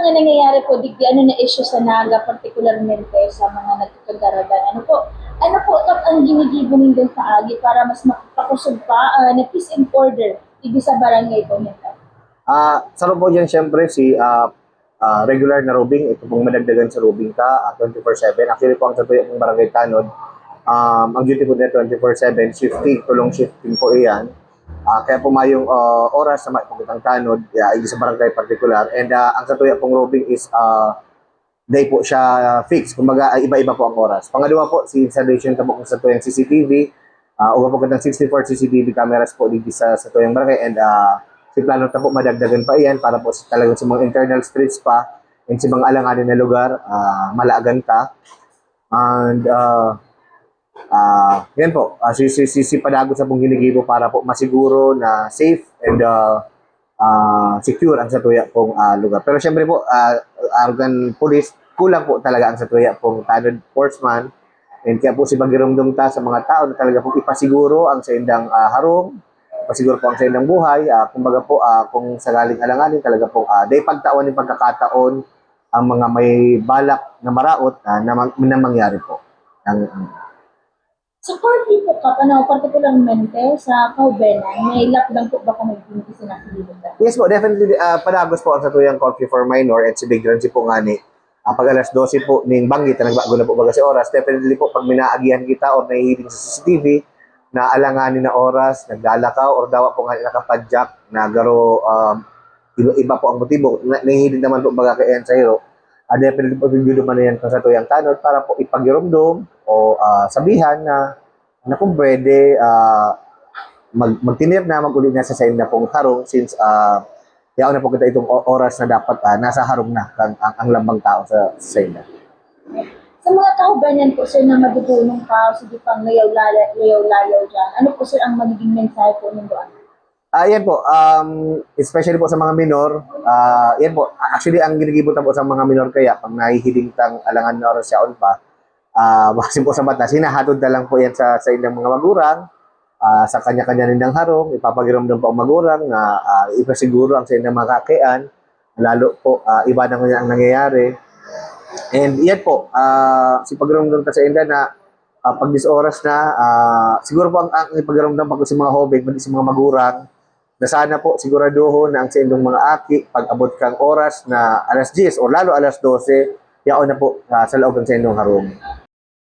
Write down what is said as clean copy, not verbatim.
mga nangyayari po, digdi ano na issue sa Naga, particularmente sa mga nagkakagaragan, ano po ito ang ginigibo din sa agi para mas makakusog pa na peace and order digdi sa barangay po nito? Sa po dyan, syempre, si regular na robing, ito pong madagdagan sa robing ka, 24/7. Actually po, ang satuyo pong barangay Tanod, ang duty po nila 24/7, shifting, tulong shifting po iyan. Kaya po mayong oras sa pagkatang Tanod, hindi sa barangay particular. And ang satuyo pong robing is day po siya fixed. Kumbaga, iba-iba po ang oras. Pangalawa po, si installation po kung sa tuyang CCTV. Uga po katang 64 CCTV cameras po dito sa tuyang barangay. And si plano na po madagdagan pa iyan para po talagang sa mga internal streets pa and sa mga alanganin na lugar, malaagan ka. And yan po, si Padagos sa pong ginigibo para po masiguro na safe and secure ang satuya pong lugar. Pero syempre po, Argan Police, kulang po talaga ang satuya pong Tanod Forceman. And kaya po si Bagirumdum ta sa mga tao na talaga po ipasiguro ang sa indang harong, pasiguro po ang sa indang buhay. Kumbaga po, kung sakaling alanganin talaga po, day pagtaon ng pagkakataon ang mga may balak na maraot na mangyari po. Sa curfew po ka, particularmente sa Kaubenan, may lockdown po ba kami din isinasilibutan? Yes po, definitely. Padagos po ang satuyang coffee for minor at si Big Ransi po nga ni. Pag alas 12 po ning banggit na nagbago na po baga si oras, definitely po pag minaagihan kita o nahihiling sa CCTV na alanganin na oras, naglalakaw or dawa po nga nakapadjak na garo iba po ang motibo. Nahihiling naman po baga kay sa hero. Definitely po video man yan kung satuyang Tanod para po ipagirumdom o sabihan na kung pwede magtinir na mag-uli na sa na pong harong since yaon na po kita itong oras na dapat nasa harong na ang lambang tao sa na. Sa mga Kaubenan po sir na madudunong pa, sige pang layaw-layaw dyan, ano po sir ang magiging mensahe po nyo doon? Yan po, especially po sa mga minor, yan po, actually ang ginigibutan po sa mga minor kaya pag nahihiling tang alangan na oras yaon pa, base po sa batas, hinahatod na lang po yan sa ilang mga magulang, sa kanya-kanya nindang harong, ipapagiramdam po ang magulang na ipasiguro ang sa ilang mga kakean, lalo po, iba na ang nangyayari. And yan po, si pagiramdam ka sa inda na pag dis oras na, siguro po ang ipagiramdam pag sa mga hobig, pag sa mga magulang, na sana po siguraduho na ang sa inyong mga aki, pag abot kang oras na alas 10 o lalo alas 12, yaon na po sa loob ng sa inyong harong.